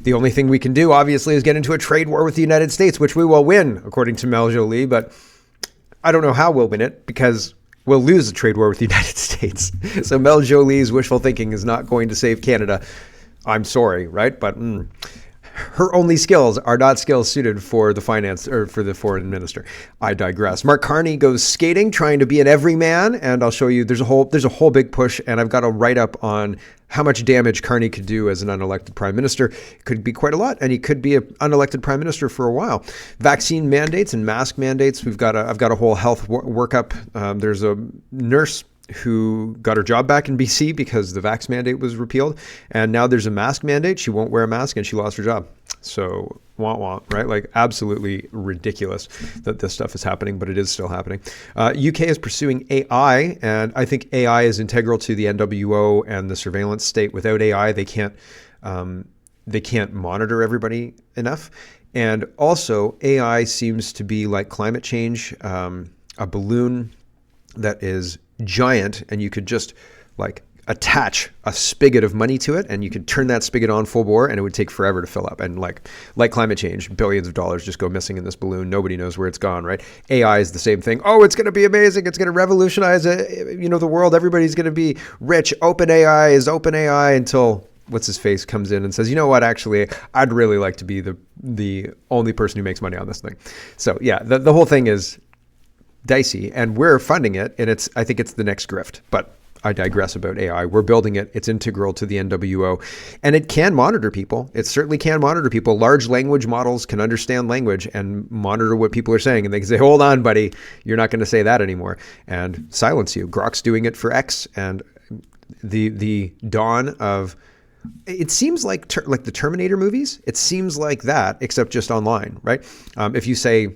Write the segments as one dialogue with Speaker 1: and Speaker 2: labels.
Speaker 1: The only thing we can do, obviously, is get into a trade war with the United States, which we will win, according to Mel Joly. But I don't know how we'll win it, because we'll lose a trade war with the United States. So Mel Joly's wishful thinking is not going to save Canada. I'm sorry, right? But her only skills are not skills suited for the finance or for the foreign minister. I digress. Mark Carney goes skating, trying to be an everyman, and I'll show you. There's a whole big push, and I've got a write up on how much damage Carney could do as an unelected prime minister. It could be quite a lot, and he could be an unelected prime minister for a while. Vaccine mandates and mask mandates. I've got a whole health workup. There's a nurse who got her job back in BC because the vax mandate was repealed. And now there's a mask mandate. She won't wear a mask and she lost her job. So, wah, right? Like, absolutely ridiculous that this stuff is happening, but it is still happening. UK is pursuing AI, and I think AI is integral to the NWO and the surveillance state. Without AI, they can't monitor everybody enough. And also, AI seems to be like climate change, a balloon that is giant, and you could just like attach a spigot of money to it, and you could turn that spigot on full bore, and it would take forever to fill up. And like climate change, billions of dollars just go missing in this balloon. Nobody knows where it's gone, right? AI is the same thing. Oh, it's going to be amazing. It's going to revolutionize the world. Everybody's going to be rich. OpenAI is OpenAI until what's his face comes in and says, you know what, actually, I'd really like to be the only person who makes money on this thing. So yeah, the whole thing is dicey, and we're funding it, and I think it's the next grift. But I digress about AI. We're building it. It's integral to the NWO, and it can monitor people. It certainly can monitor people. Large language models can understand language and monitor what people are saying, and they can say, hold on, buddy, you're not going to say that anymore, and silence you. Grok's doing it for X, and the dawn of, it seems like the Terminator movies. It seems like that, except just online, right? If you say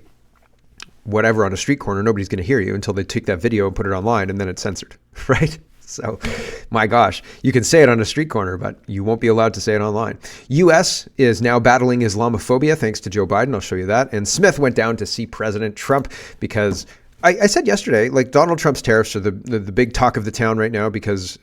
Speaker 1: whatever on a street corner, nobody's going to hear you until they take that video and put it online, and then it's censored, right? So, my gosh, you can say it on a street corner, but you won't be allowed to say it online. U.S. is now battling Islamophobia thanks to Joe Biden. I'll show you that. And Smith went down to see President Trump because I said yesterday, like, Donald Trump's tariffs are the big talk of the town right now because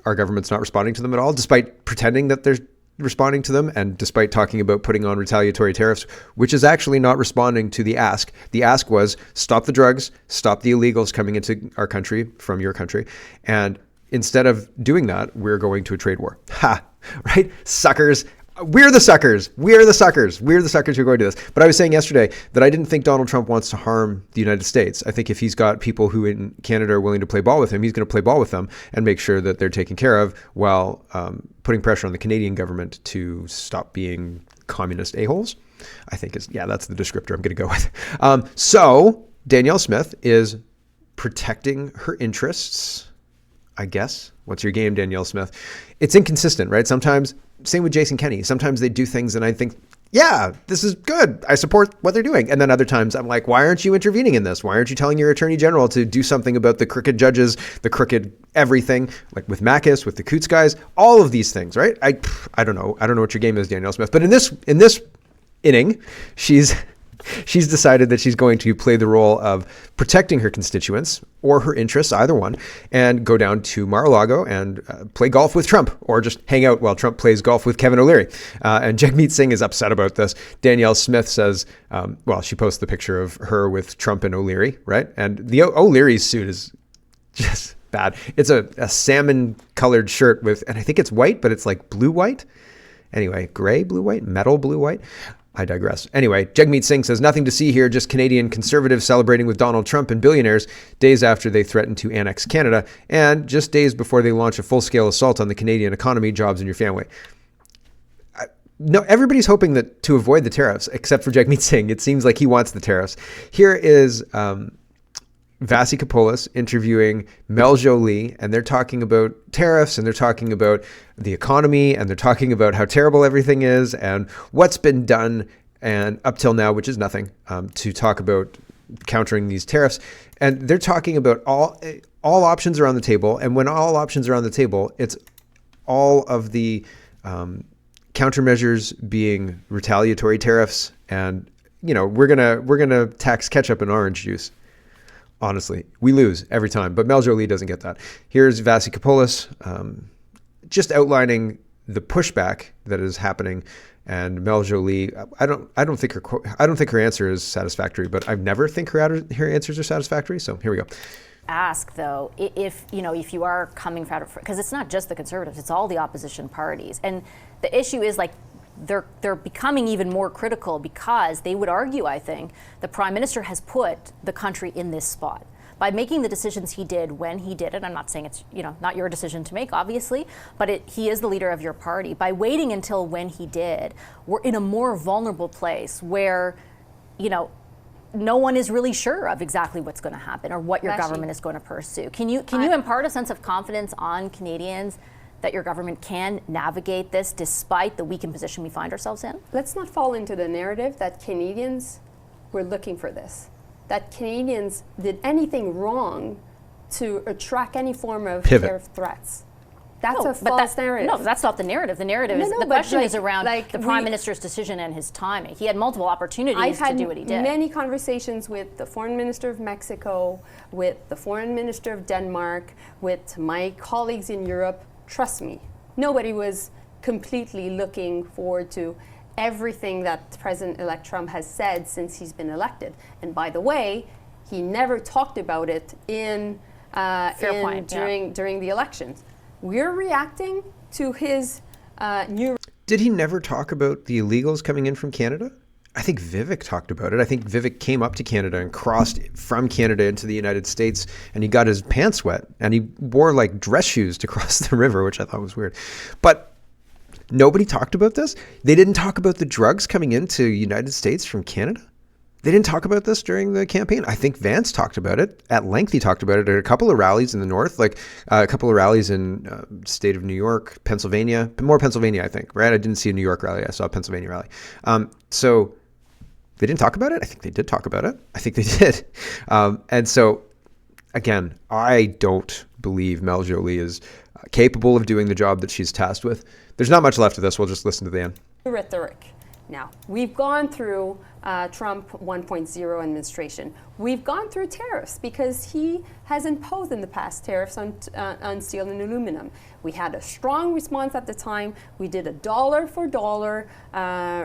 Speaker 1: our government's not responding to them at all, despite pretending that they're responding to them, and despite talking about putting on retaliatory tariffs, which is actually not responding to the ask. The ask was stop the drugs, stop the illegals coming into our country from your country. And instead of doing that, we're going to a trade war. Ha, right? Suckers. We're the suckers. We're the suckers. We're the suckers who are going to this. But I was saying yesterday that I didn't think Donald Trump wants to harm the United States. I think if he's got people who in Canada are willing to play ball with him, he's going to play ball with them and make sure that they're taken care of while putting pressure on the Canadian government to stop being communist a-holes. I think that's the descriptor I'm going to go with. So Danielle Smith is protecting her interests, I guess. What's your game, Danielle Smith? It's inconsistent, right? Sometimes, same with Jason Kenney. Sometimes they do things and I think, yeah, this is good. I support what they're doing. And then other times I'm like, why aren't you intervening in this? Why aren't you telling your attorney general to do something about the crooked judges, the crooked everything, like with Makis, with the Coots guys, all of these things, right? I don't know. I don't know what your game is, Danielle Smith. But in this inning, she's decided that she's going to play the role of protecting her constituents or her interests, either one, and go down to Mar-a-Lago and play golf with Trump, or just hang out while Trump plays golf with Kevin O'Leary. And Jagmeet Singh is upset about this. Danielle Smith says, she posts the picture of her with Trump and O'Leary, right? And the O'Leary's suit is just bad. It's a salmon-colored shirt and I think it's white, but it's like blue-white. Anyway, gray, blue-white, metal blue-white. I digress. Anyway, Jagmeet Singh says, nothing to see here, just Canadian conservatives celebrating with Donald Trump and billionaires days after they threatened to annex Canada, and just days before they launch a full-scale assault on the Canadian economy, jobs, and your family. No, everybody's hoping that to avoid the tariffs, except for Jagmeet Singh. It seems like he wants the tariffs. Here is Vasi Kapoulas interviewing Mel Joly, and they're talking about tariffs, and they're talking about the economy, and they're talking about how terrible everything is and what's been done and up till now, which is nothing, to talk about countering these tariffs. And they're talking about all options are on the table. And when all options are on the table, it's all of the countermeasures being retaliatory tariffs. And, we're gonna tax ketchup and orange juice. Honestly, we lose every time, but Mel Joly doesn't get that. Here's Vasi Kapoulas just outlining the pushback that is happening. And Mel Joly, I don't think her answer is satisfactory, but I never think her answers are satisfactory. So here we go.
Speaker 2: Ask though, if you are coming out of, because it's not just the Conservatives, it's all the opposition parties, and the issue is like they're becoming even more critical because they would argue, I think, the Prime Minister has put the country in this spot by making the decisions he did when he did it. I'm not saying it's not your decision to make, obviously, but he is the leader of your party. By waiting until when he did, we're in a more vulnerable place where no one is really sure of exactly what's going to happen or what your government is going to pursue. Can you impart a sense of confidence on Canadians that your government can navigate this despite the weakened position we find ourselves in?
Speaker 3: Let's not fall into the narrative that Canadians were looking for this, that Canadians did anything wrong to attract any form of tariff threats. That's a false narrative.
Speaker 2: No, that's not the narrative. The narrative is, the question is around the Prime Minister's decision and his timing. He had multiple opportunities to do what he did.
Speaker 3: I've had many conversations with the Foreign Minister of Mexico, with the Foreign Minister of Denmark, with my colleagues in Europe. Trust me, nobody was completely looking forward to everything that President-elect Trump has said since he's been elected. And by the way, he never talked about it during the elections. We're reacting to his new...
Speaker 1: Did he never talk about the illegals coming in from Canada? I think Vivek talked about it. I think Vivek came up to Canada and crossed from Canada into the United States, and he got his pants wet, and he wore like dress shoes to cross the river, which I thought was weird. But nobody talked about this. They didn't talk about the drugs coming into the United States from Canada. They didn't talk about this during the campaign. I think Vance talked about it at length. He talked about it at a couple of rallies in the north, like a couple of rallies in state of New York, Pennsylvania, more Pennsylvania, I think, right? I didn't see a New York rally. I saw a Pennsylvania rally. So they didn't talk about it. I think they did talk about it. I think they did. And so, again, I don't believe Mel Joly is capable of doing the job that she's tasked with. There's not much left of this. We'll just listen to the end.
Speaker 3: Rhetoric. Now, we've gone through Trump 1.0 administration. We've gone through tariffs because he has imposed in the past tariffs on steel and aluminum. We had a strong response at the time. We did a dollar for dollar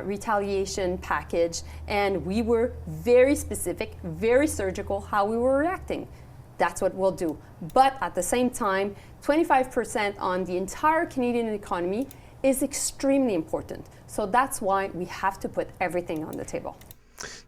Speaker 3: retaliation package, and we were very specific, very surgical how we were reacting. That's what we'll do. But at the same time, 25% on the entire Canadian economy is extremely important. So that's why we have to put everything on the table.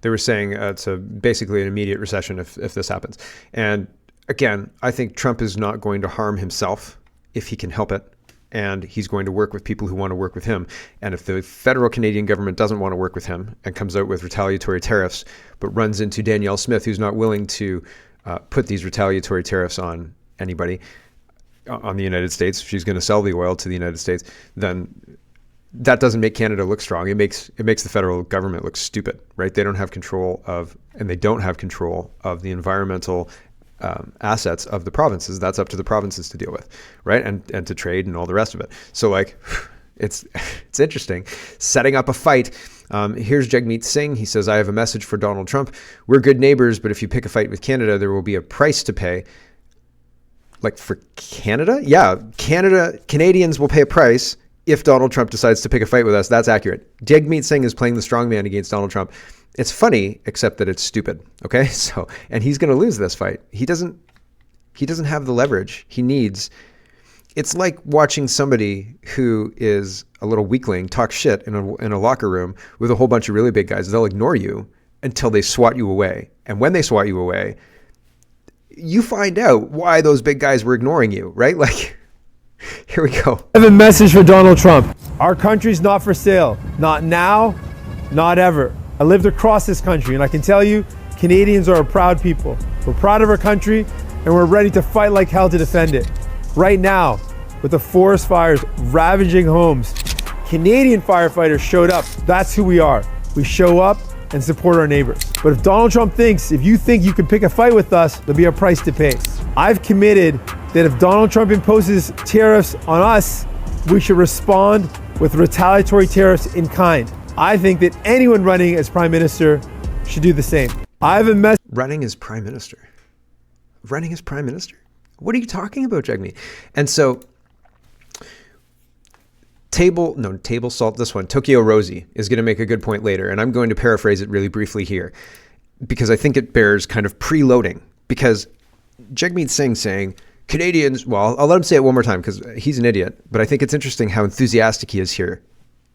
Speaker 1: They were saying it's basically an immediate recession if this happens. And again, I think Trump is not going to harm himself if he can help it. And he's going to work with people who want to work with him. And if the federal Canadian government doesn't want to work with him and comes out with retaliatory tariffs, but runs into Danielle Smith, who's not willing to put these retaliatory tariffs on anybody, on the United States, if she's going to sell the oil to the United States, then that doesn't make Canada look strong. It makes the federal government look stupid, right? They don't have control of the environmental assets of the provinces. That's up to the provinces to deal with, right? And to trade and all the rest of it. So like, it's interesting. Setting up a fight. Here's Jagmeet Singh. He says, I have a message for Donald Trump. We're good neighbors, but if you pick a fight with Canada, there will be a price to pay. Like for Canada? Yeah, Canadians will pay a price if Donald Trump decides to pick a fight with us. That's accurate. Jagmeet Singh is playing the strongman against Donald Trump. It's funny, except that it's stupid. Okay, so and he's going to lose this fight. He doesn't have the leverage he needs. It's like watching somebody who is a little weakling talk shit in a locker room with a whole bunch of really big guys. They'll ignore you until they swat you away, and when they swat you away, you find out why those big guys were ignoring you, right? Like, here we go.
Speaker 4: I have a message for Donald Trump. Our country's not for sale. Not now, not ever. I lived across this country, and I can tell you, Canadians are a proud people. We're proud of our country, and we're ready to fight like hell to defend it. Right now, with the forest fires ravaging homes, Canadian firefighters showed up. That's who we are. We show up and support our neighbors. But if Donald Trump if you think you can pick a fight with us, there'll be a price to pay. I've committed that if Donald Trump imposes tariffs on us, we should respond with retaliatory tariffs in kind. I think that anyone running as Prime Minister should do the same. I have a message.
Speaker 1: Running as Prime Minister? Running as Prime Minister? What are you talking about, Jagmeet? And so table salt, this one, Tokyo Rosie, is going to make a good point later. And I'm going to paraphrase it really briefly here because I think it bears kind of preloading. Because Jagmeet Singh saying, Canadians, well, I'll let him say it one more time because he's an idiot, but I think it's interesting how enthusiastic he is here.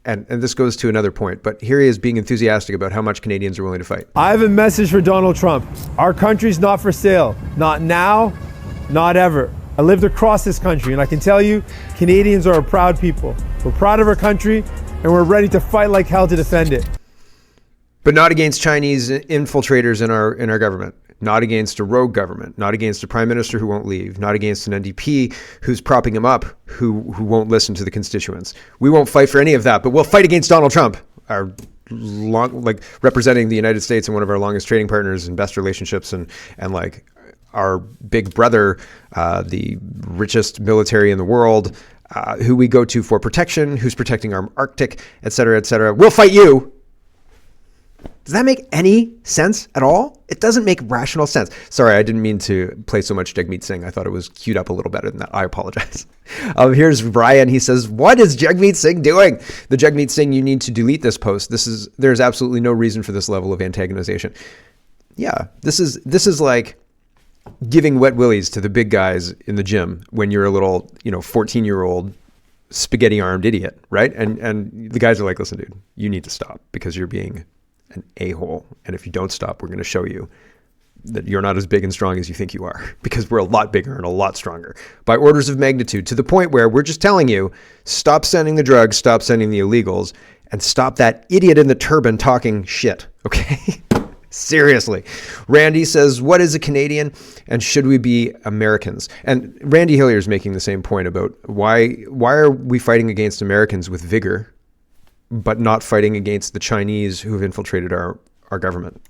Speaker 1: And this goes to another point, but here he is being enthusiastic about how much Canadians are willing to fight.
Speaker 4: I have a message for Donald Trump. Our country's not for sale. Not now, not ever. I lived across this country, and I can tell you, Canadians are a proud people. We're proud of our country, and we're ready to fight like hell to defend it.
Speaker 1: But not against Chinese infiltrators in our government. Not against a rogue government. Not against a prime minister who won't leave. Not against an NDP who's propping him up, who won't listen to the constituents. We won't fight for any of that, but we'll fight against Donald Trump, our representing the United States and one of our longest trading partners and best relationships, and like our big brother, the richest military in the world, who we go to for protection, who's protecting our Arctic, et cetera, et cetera. We'll fight you. Does that make any sense at all? It doesn't make rational sense. Sorry, I didn't mean to play so much Jagmeet Singh. I thought it was queued up a little better than that. I apologize. Here's Ryan. He says, what is Jagmeet Singh doing? The Jagmeet Singh, you need to delete this post. There's absolutely no reason for this level of antagonization. Yeah, this is like giving wet willies to the big guys in the gym when you're a little, 14-year-old spaghetti-armed idiot, right? And the guys are like, listen, dude, you need to stop because you're being an a-hole. And if you don't stop, we're going to show you that you're not as big and strong as you think you are, because we're a lot bigger and a lot stronger by orders of magnitude, to the point where we're just telling you, stop sending the drugs, stop sending the illegals, and stop that idiot in the turban talking shit. Okay. Seriously. Randy says, what is a Canadian and should we be Americans? And Randy Hillier is making the same point about why are we fighting against Americans with vigor, but not fighting against the Chinese who have infiltrated our government.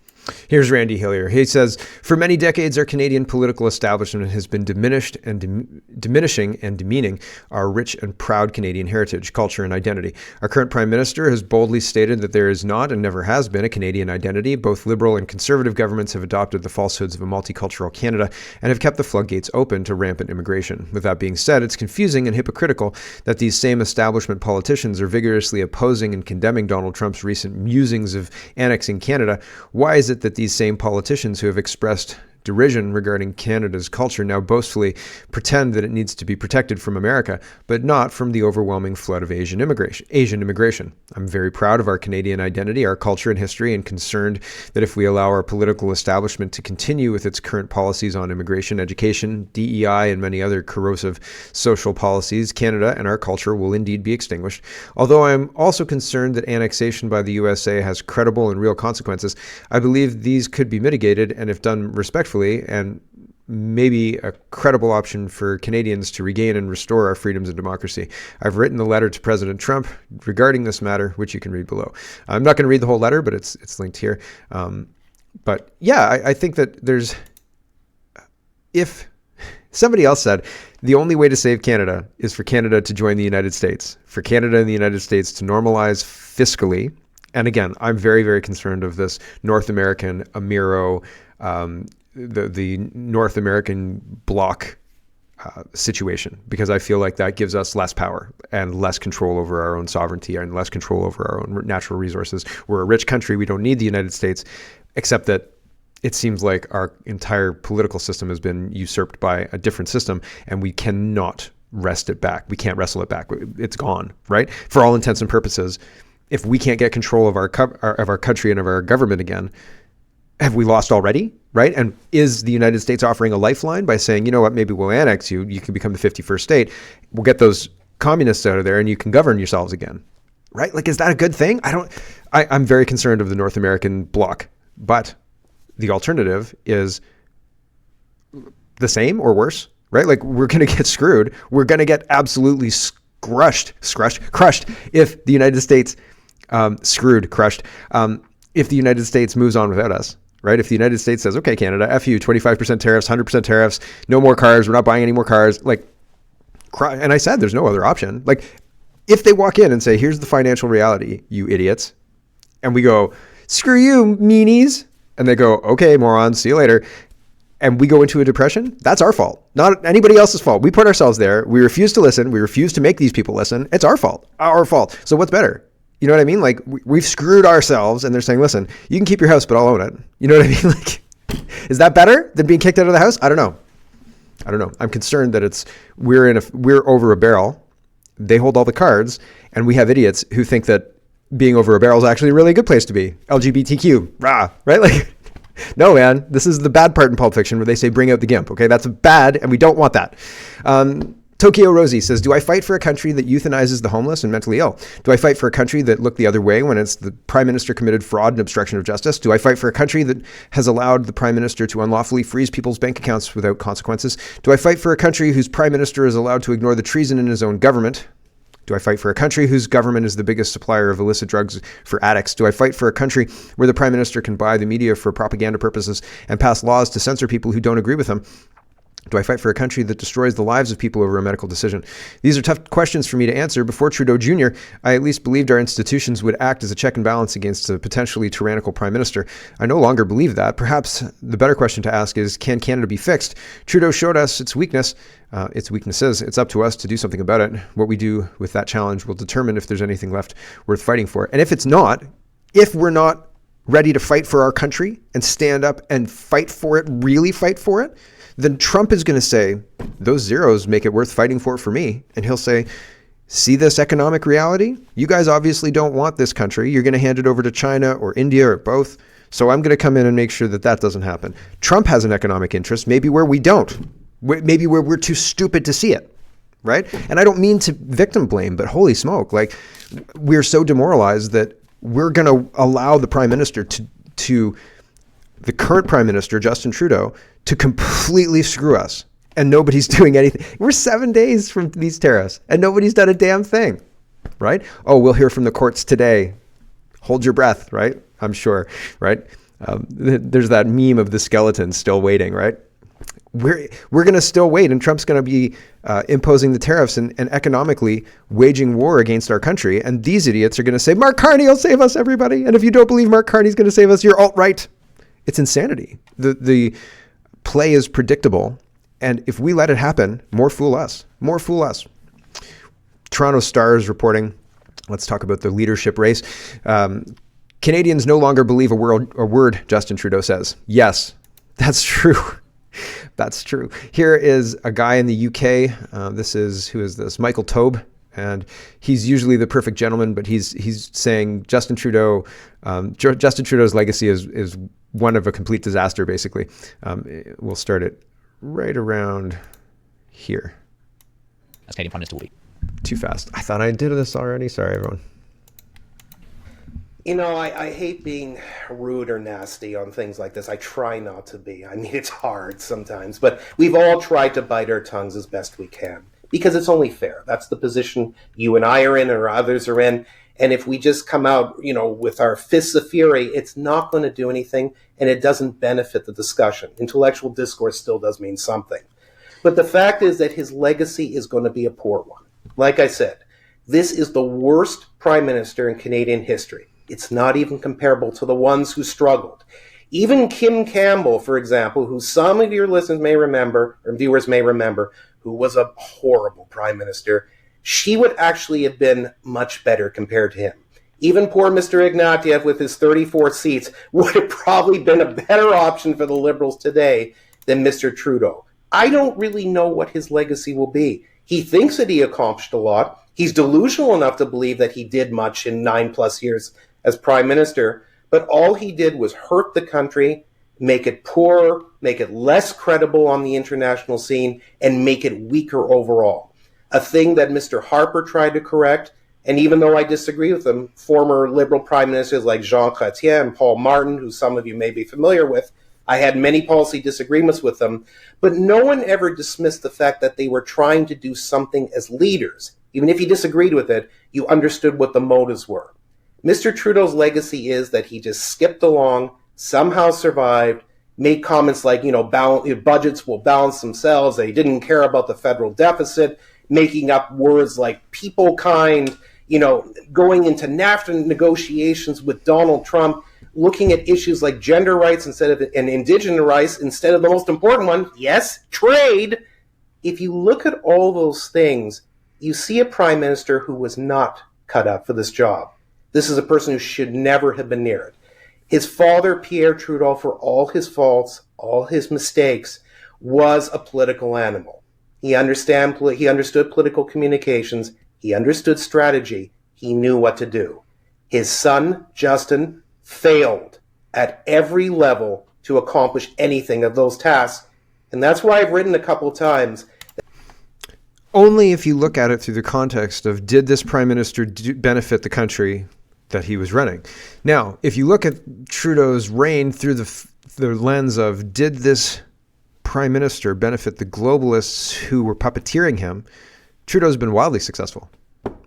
Speaker 1: Here's Randy Hillier. He says, for many decades, our Canadian political establishment has been diminishing and demeaning our rich and proud Canadian heritage, culture, and identity. Our current Prime Minister has boldly stated that there is not and never has been a Canadian identity. Both Liberal and Conservative governments have adopted the falsehoods of a multicultural Canada and have kept the floodgates open to rampant immigration. With that being said, it's confusing and hypocritical that these same establishment politicians are vigorously opposing and condemning Donald Trump's recent musings of annexing Canada. Why is it that these same politicians who have expressed derision regarding Canada's culture now boastfully pretend that it needs to be protected from America, but not from the overwhelming flood of Asian immigration? I'm very proud of our Canadian identity, our culture and history, and concerned that if we allow our political establishment to continue with its current policies on immigration, education, DEI, and many other corrosive social policies, Canada and our culture will indeed be extinguished. Although I'm also concerned that annexation by the USA has credible and real consequences, I believe these could be mitigated, and if done respectfully, and maybe a credible option for Canadians to regain and restore our freedoms and democracy. I've written a letter to President Trump regarding this matter, which you can read below. I'm not going to read the whole letter, but it's linked here. But yeah, I think that if somebody else said the only way to save Canada is for Canada to join the United States, for Canada and the United States to normalize fiscally. And again, I'm very, very concerned of this North American Amiro, the North American bloc situation, because I feel like that gives us less power and less control over our own sovereignty and less control over our own natural resources. We're a rich country. We don't need the United States, except that it seems like our entire political system has been usurped by a different system, and we cannot wrest it back. We can't wrestle it back. It's gone, right? For all intents and purposes, if we can't get control of our country and of our government again, have we lost already, right? And is the United States offering a lifeline by saying, you know what, maybe we'll annex you, you can become the 51st state, we'll get those communists out of there and you can govern yourselves again, right? Like, is that a good thing? I'm very concerned of the North American bloc, but the alternative is the same or worse, right? Like, we're going to get screwed. We're going to get absolutely crushed if the United States, if the United States moves on without us. Right? If the United States says, okay, Canada, F you, 25% tariffs, 100% tariffs, no more cars, we're not buying any more cars. And I said, there's no other option. Like, if they walk in and say, here's the financial reality, you idiots. And we go, screw you, meanies. And they go, okay, morons, see you later. and we go into a depression, that's our fault, not anybody else's fault. We put ourselves there. We refuse to listen. We refuse to make these people listen. It's our fault. Our fault. So what's better? You know what I mean? Like, we've screwed ourselves, and they're saying, listen, you can keep your house, but I'll own it. You know what I mean? Like, is that better than being kicked out of the house? I don't know. I'm concerned that we're over a barrel. They hold all the cards, and we have idiots who think that being over a barrel is actually a really good place to be. LGBTQ, rah, right? Like, no, man, this is the bad part in Pulp Fiction where they say bring out the gimp. Okay, that's bad, and we don't want that. Tokyo Rosie says, do I fight for a country that euthanizes the homeless and mentally ill? Do I fight for a country that looked the other way when it's the prime minister committed fraud and obstruction of justice? Do I fight for a country that has allowed the prime minister to unlawfully freeze people's bank accounts without consequences? Do I fight for a country whose prime minister is allowed to ignore the treason in his own government? Do I fight for a country whose government is the biggest supplier of illicit drugs for addicts? Do I fight for a country where the prime minister can buy the media for propaganda purposes and pass laws to censor people who don't agree with him? Do I fight for a country that destroys the lives of people over a medical decision? These are tough questions for me to answer. Before Trudeau Jr., I at least believed our institutions would act as a check and balance against a potentially tyrannical prime minister. I no longer believe that. Perhaps the better question to ask is, can Canada be fixed? Trudeau showed us its weaknesses. It's up to us to do something about it. What we do with that challenge will determine if there's anything left worth fighting for. And if it's not, if we're not ready to fight for our country and stand up and fight for it, really fight for it, then Trump is going to say, those zeros make it worth fighting for me. And he'll say, see this economic reality? You guys obviously don't want this country. You're going to hand it over to China or India or both. So I'm going to come in and make sure that that doesn't happen. Trump has an economic interest, maybe where we don't. Maybe where we're too stupid to see it, right? And I don't mean to victim blame, but holy smoke, like, we're so demoralized that we're going to allow the prime minister to the current prime minister, Justin Trudeau, to completely screw us. And nobody's doing anything. We're 7 days from these tariffs and nobody's done a damn thing, right? Oh, we'll hear from the courts today. Hold your breath, right? I'm sure, right? There's that meme of the skeleton still waiting, right? We're going to still wait, and Trump's going to be imposing the tariffs and economically waging war against our country. And these idiots are going to say, Mark Carney will save us, everybody. And if you don't believe Mark Carney's going to save us, you're alt-right. It's insanity. The play is predictable. And if we let it happen, more fool us. More fool us. Toronto Star is reporting. Let's talk about the leadership race. Canadians no longer believe a word Justin Trudeau says. Yes, that's true. That's true. Here is a guy in the UK. Who is this? Michael Taube. And he's usually the perfect gentleman, but he's saying Justin Trudeau's legacy is one of a complete disaster, basically. We'll start it right around here.
Speaker 5: As Canadian Prime Minister will be.
Speaker 1: Too fast. I thought I did this already. Sorry, everyone.
Speaker 6: You know, I hate being rude or nasty on things like this. I try not to be. I mean, it's hard sometimes, but we've all tried to bite our tongues as best we can because it's only fair. That's the position you and I are in or others are in. And if we just come out, with our fists of fury, it's not going to do anything, and it doesn't benefit the discussion. Intellectual discourse still does mean something. But the fact is that his legacy is going to be a poor one. Like I said, this is the worst prime minister in Canadian history. It's not even comparable to the ones who struggled. Even Kim Campbell, for example, who some of your listeners may remember, or viewers may remember, who was a horrible prime minister, she would actually have been much better compared to him. Even poor Mr. Ignatieff with his 34 seats would have probably been a better option for the Liberals today than Mr. Trudeau. I don't really know what his legacy will be. He thinks that he accomplished a lot. He's delusional enough to believe that he did much in 9+ years as prime minister, but all he did was hurt the country, make it poorer, make it less credible on the international scene, and make it weaker overall. A thing that Mr. Harper tried to correct, and even though I disagree with him, former Liberal prime ministers like Jean Chrétien and Paul Martin, who some of you may be familiar with, I had many policy disagreements with them, but no one ever dismissed the fact that they were trying to do something as leaders. Even if you disagreed with it, you understood what the motives were. Mr. Trudeau's legacy is that he just skipped along, somehow survived, made comments like, budgets will balance themselves, that he didn't care about the federal deficit, making up words like people kind, going into NAFTA negotiations with Donald Trump, looking at issues like gender rights and indigenous rights instead of the most important one, yes, trade. If you look at all those things, you see a prime minister who was not cut up for this job. This is a person who should never have been near it. His father, Pierre Trudeau, for all his faults, all his mistakes, was a political animal. He understood political communications. He understood strategy. He knew what to do. His son, Justin, failed at every level to accomplish anything of those tasks. And that's why I've written a couple of times.
Speaker 1: Only if you look at it through the context of, did this prime minister benefit the country that he was running? Now, if you look at Trudeau's reign through the lens of, did this prime minister benefit the globalists who were puppeteering him, Trudeau's been wildly successful.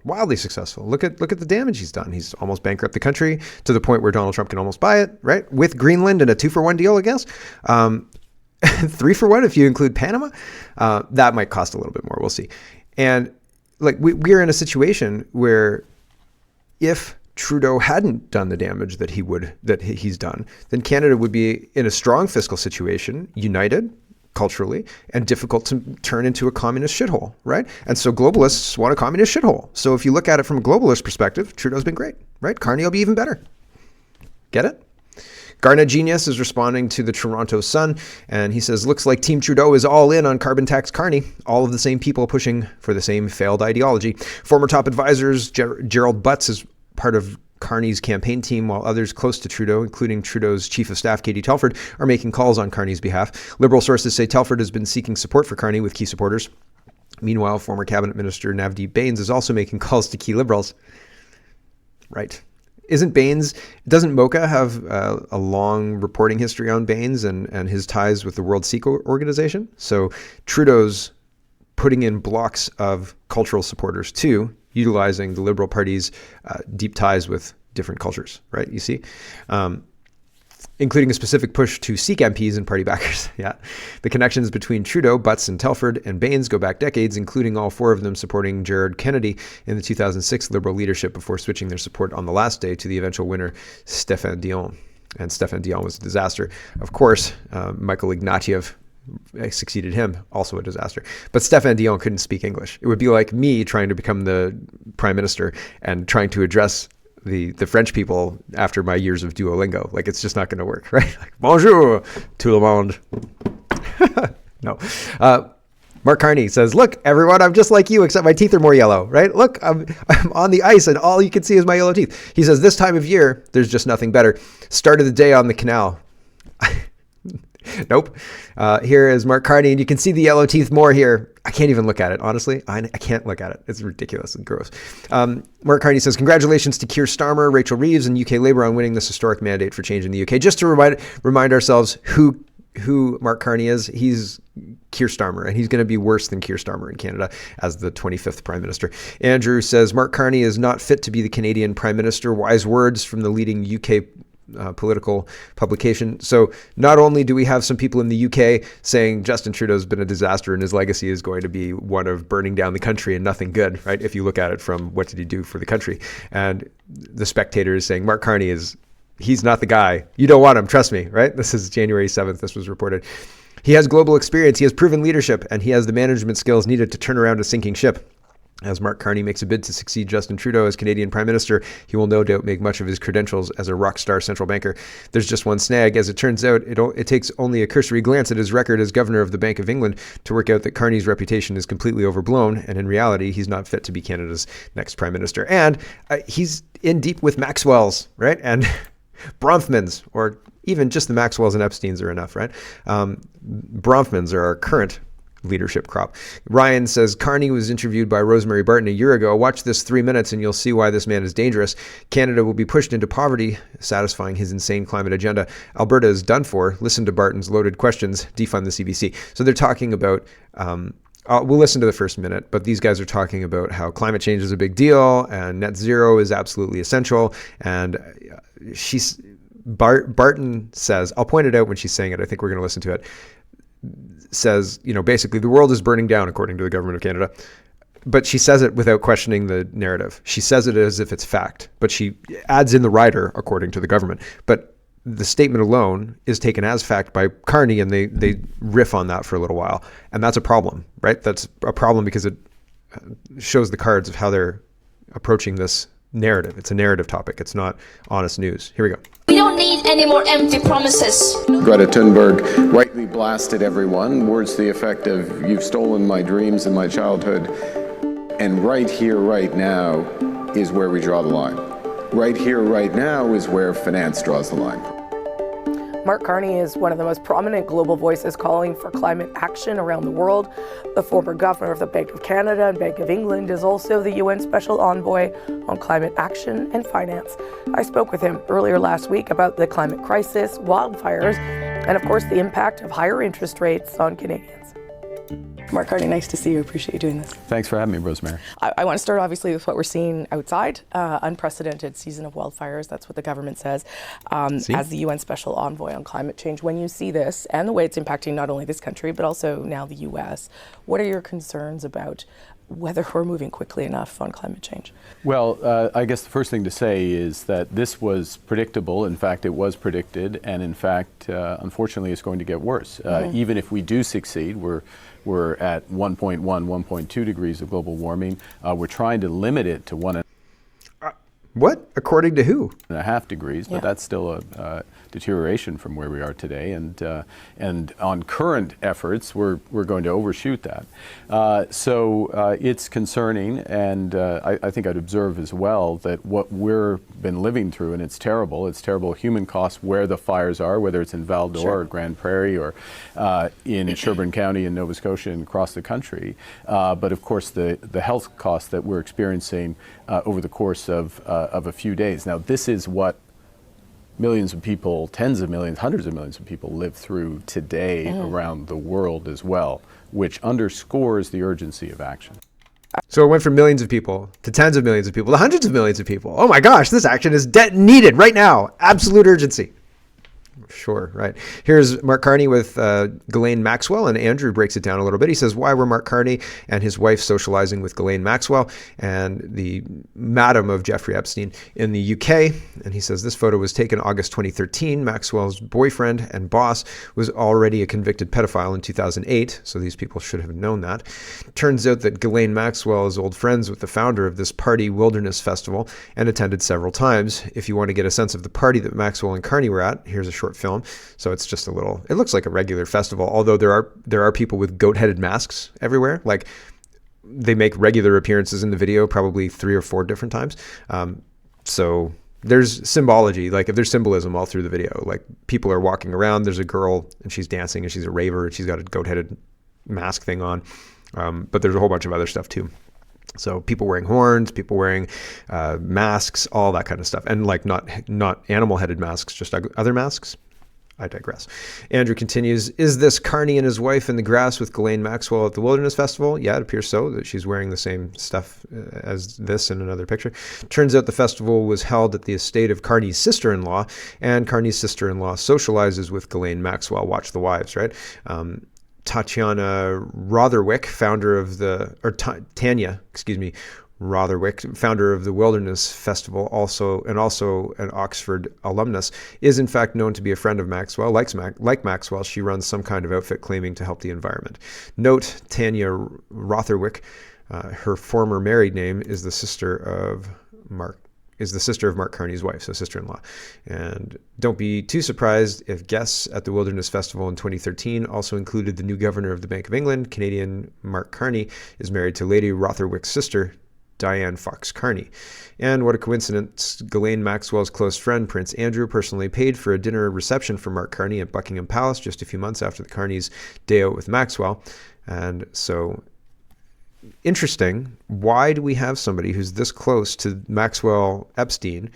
Speaker 1: Wildly successful. Look at the damage he's done. He's almost bankrupt the country to the point where Donald Trump can almost buy it, right? With Greenland and a 2-for-1 deal, I guess. 3-for-1 if you include Panama. That might cost a little bit more. We'll see. And like we're in a situation where if Trudeau hadn't done the damage that he's done, then Canada would be in a strong fiscal situation, united culturally, and difficult to turn into a communist shithole, right? And so globalists want a communist shithole. So if you look at it from a globalist perspective, Trudeau's been great, right? Carney will be even better. Get it? Garnet Genius is responding to the Toronto Sun, and he says, looks like Team Trudeau is all in on carbon tax Carney, all of the same people pushing for the same failed ideology. Former top advisors, Gerald Butts is part of Carney's campaign team, while others close to Trudeau, including Trudeau's chief of staff, Katie Telford, are making calls on Carney's behalf. Liberal sources say Telford has been seeking support for Carney with key supporters. Meanwhile, former cabinet minister Navdeep Bains is also making calls to key Liberals. Right. Doesn't Mocha have a long reporting history on Bains and his ties with the World Sikh Organization? So Trudeau's putting in blocks of cultural supporters too, utilizing the Liberal Party's deep ties with different cultures, right? You see? Including a specific push to Sikh MPs and party backers. Yeah. The connections between Trudeau, Butts, and Telford and Bains go back decades, including all 4 of them supporting Gerard Kennedy in the 2006 Liberal leadership before switching their support on the last day to the eventual winner, Stéphane Dion. And Stéphane Dion was a disaster. Of course, Michael Ignatieff succeeded him, also a disaster. But Stéphane Dion couldn't speak English. It would be like me trying to become the prime minister and trying to address the French people after my years of Duolingo. Like, it's just not going to work, right? Like, bonjour, tout le monde. No. Mark Carney says, look, everyone, I'm just like you, except my teeth are more yellow, right? Look, I'm on the ice and all you can see is my yellow teeth. He says, this time of year, there's just nothing better. Start of the day on the canal. Nope. Here is Mark Carney, and you can see the yellow teeth more here. I can't even look at it, honestly. I can't look at it. It's ridiculous and gross. Mark Carney says, congratulations to Keir Starmer, Rachel Reeves, and UK Labour on winning this historic mandate for change in the UK. Just to remind ourselves who Mark Carney is. He's Keir Starmer, and he's going to be worse than Keir Starmer in Canada as the 25th Prime Minister. Andrew says, Mark Carney is not fit to be the Canadian Prime Minister. Wise words from the leading UK political publication. So not only do we have some people in the UK saying Justin Trudeau's been a disaster and his legacy is going to be one of burning down the country and nothing good, right? If you look at it from what did he do for the country? And the Spectator is saying Mark Carney he's not the guy. You don't want him, trust me, right? This is January 7th. This was reported. He has global experience. He has proven leadership, and he has the management skills needed to turn around a sinking ship. As Mark Carney makes a bid to succeed Justin Trudeau as Canadian Prime Minister, he will no doubt make much of his credentials as a rock star central banker. There's just one snag. As it turns out, it takes only a cursory glance at his record as Governor of the Bank of England to work out that Carney's reputation is completely overblown, and in reality, he's not fit to be Canada's next Prime Minister. And he's in deep with Maxwell's, right? And Bronfmans, or even just the Maxwells and Epsteins are enough, right? Bronfmans are our current leadership crop. Ryan says, Carney was interviewed by Rosemary Barton a year ago. Watch this 3 minutes and you'll see why this man is dangerous. Canada will be pushed into poverty, satisfying his insane climate agenda. Alberta is done for. Listen to Barton's loaded questions. Defund the CBC. So they're talking about, we'll listen to the first minute, but these guys are talking about how climate change is a big deal and net zero is absolutely essential. And Barton says, I'll point it out when she's saying it. I think we're going to listen to it. Says, basically the world is burning down according to the government of Canada. But she says it without questioning the narrative. She says it as if it's fact, but she adds in the rider according to the government. But the statement alone is taken as fact by Carney, and they riff on that for a little while. And that's a problem, right? That's a problem because it shows the cards of how they're approaching this narrative. It's a narrative topic. It's not honest news. Here we go.
Speaker 7: We don't need any more empty promises.
Speaker 8: Greta Thunberg rightly blasted everyone, words to the effect of, "You've stolen my dreams and my childhood." And right here, right now, is where we draw the line. Right here, right now, is where finance draws the line.
Speaker 9: Mark Carney is one of the most prominent global voices calling for climate action around the world. The former governor of the Bank of Canada and Bank of England is also the UN Special Envoy on Climate Action and Finance. I spoke with him earlier last week about the climate crisis, wildfires, and of course the impact of higher interest rates on Canadians. Mark Carney, nice to see you. Appreciate you doing this.
Speaker 10: Thanks for having me, Rosemary.
Speaker 9: I want to start obviously with what we're seeing outside. Unprecedented season of wildfires. That's what the government says. As the UN Special Envoy on Climate Change, when you see this and the way it's impacting not only this country, but also now the US, what are your concerns about whether we're moving quickly enough on climate change?
Speaker 10: Well, I guess the first thing to say is that this was predictable. In fact, it was predicted. And in fact, unfortunately, it's going to get worse. Even if we do succeed, we're at 1.1, 1.2 degrees of global warming. We're trying to limit it to 1.5
Speaker 1: What? According to who?
Speaker 10: degrees, but that's still a deterioration from where we are today. And on current efforts, we're going to overshoot that. So it's concerning, and I think I'd observe as well that what we've been living through, and it's terrible human costs where the fires are, whether it's in Val-d'Or or Grand Prairie or in Sherburne County in Nova Scotia and across the country. But of course, the health costs that we're experiencing over the course of a few days. Now, this is what millions of people, tens of millions, hundreds of millions of people live through today around the world as well, which underscores the urgency of action.
Speaker 1: So it went from millions of people to tens of millions of people to hundreds of millions of people. Oh my gosh, this action is needed right now. Absolute urgency. Sure, right. Here's Mark Carney with Ghislaine Maxwell, and Andrew breaks it down a little bit. He says, why were Mark Carney and his wife socializing with Ghislaine Maxwell and the madam of Jeffrey Epstein in the UK? And he says this photo was taken August 2013. Maxwell's boyfriend and boss was already a convicted pedophile in 2008, so these people should have known that. Turns out that Ghislaine Maxwell is old friends with the founder of this party, Wilderness Festival, and attended several times. If you want to get a sense of the party that Maxwell and Carney were at, here's a short film. So it's just it looks like a regular festival, although there are people with goat-headed masks everywhere. Like, they make regular appearances in the video, probably 3 or 4 different times. So there's symbology, like if there's symbolism all through the video. Like, people are walking around, there's a girl and she's dancing and she's a raver and she's got a goat-headed mask thing on. But there's a whole bunch of other stuff too. So people wearing horns, people wearing masks, all that kind of stuff. And like not animal-headed masks, just other masks. I digress. Andrew continues, is this Carney and his wife in the grass with Ghislaine Maxwell at the Wilderness Festival? Yeah, it appears so, that she's wearing the same stuff as this in another picture. Turns out the festival was held at the estate of Carney's sister-in-law, and Carney's sister-in-law socializes with Ghislaine Maxwell. Watch the wives, right? Tanya Rotherwick, Rotherwick, founder of the Wilderness Festival, also an Oxford alumnus, is in fact known to be a friend of Maxwell. Like Maxwell, she runs some kind of outfit claiming to help the environment. Note, Tanya Rotherwick, her former married name is the sister of Mark Carney's wife, so sister-in-law. And don't be too surprised if guests at the Wilderness Festival in 2013 also included the new governor of the Bank of England. Canadian Mark Carney is married to Lady Rotherwick's sister, Diane Fox Carney. And what a coincidence, Ghislaine Maxwell's close friend, Prince Andrew, personally paid for a dinner reception for Mark Carney at Buckingham Palace just a few months after the Carneys' day out with Maxwell. And so, interesting, why do we have somebody who's this close to Maxwell Epstein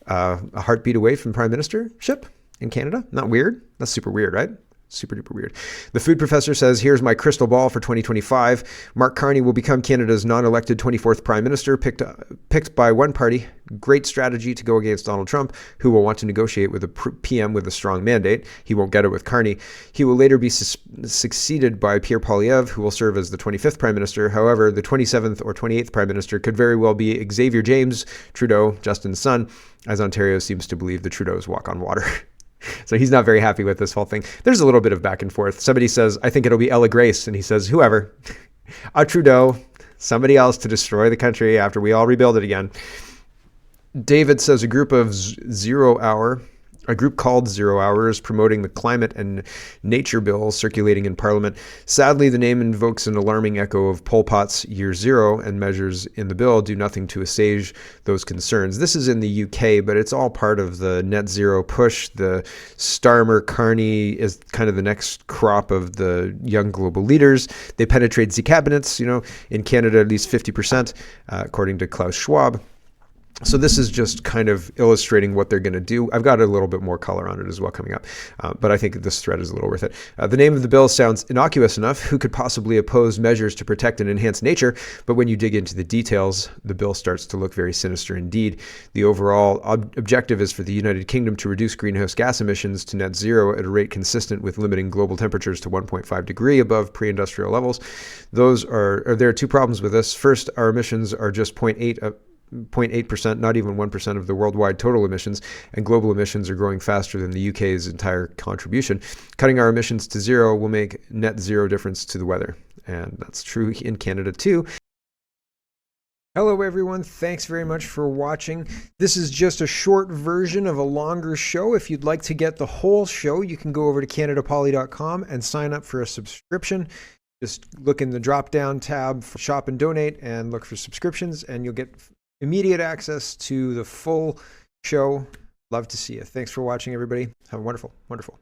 Speaker 1: a heartbeat away from prime ministership in Canada? Not weird? That's super weird, right? Super duper weird. The food professor says, here's my crystal ball for 2025. Mark Carney will become Canada's non-elected 24th prime minister, picked by one party. Great strategy to go against Donald Trump, who will want to negotiate with a PM with a strong mandate. He won't get it with Carney. He will later be succeeded by Pierre Poilievre, who will serve as the 25th prime minister. However, the 27th or 28th prime minister could very well be Xavier James, Trudeau, Justin's son, as Ontario seems to believe the Trudeaus walk on water. So he's not very happy with this whole thing. There's a little bit of back and forth. Somebody says, I think it'll be Ella Grace. And he says, whoever. Trudeau, somebody else to destroy the country after we all rebuild it again. David says a group called 0 Hour is promoting the climate and nature bill circulating in Parliament. Sadly, the name invokes an alarming echo of Pol Pot's Year Zero, and measures in the bill do nothing to assuage those concerns. This is in the UK, but it's all part of the net zero push. The Starmer Carney is kind of the next crop of the young global leaders. They penetrate the cabinets, in Canada, at least 50%, according to Klaus Schwab. So this is just kind of illustrating what they're going to do. I've got a little bit more color on it as well coming up, but I think this thread is a little worth it. The name of the bill sounds innocuous enough. Who could possibly oppose measures to protect and enhance nature? But when you dig into the details, the bill starts to look very sinister indeed. The overall objective is for the United Kingdom to reduce greenhouse gas emissions to net zero at a rate consistent with limiting global temperatures to 1.5 degree above pre-industrial levels. There are two problems with this. First, our emissions are just 0.8%, not even 1% of the worldwide total emissions, and global emissions are growing faster than the UK's entire contribution. Cutting our emissions to zero will make net zero difference to the weather, and that's true in Canada too. Hello everyone, thanks very much for watching. This is just a short version of a longer show. If you'd like to get the whole show, you can go over to CanadaPoly.com and sign up for a subscription. Just look in the drop-down tab for Shop and Donate and look for subscriptions, and you'll get immediate access to the full show. Love to see you. Thanks for watching, everybody. Have a wonderful, wonderful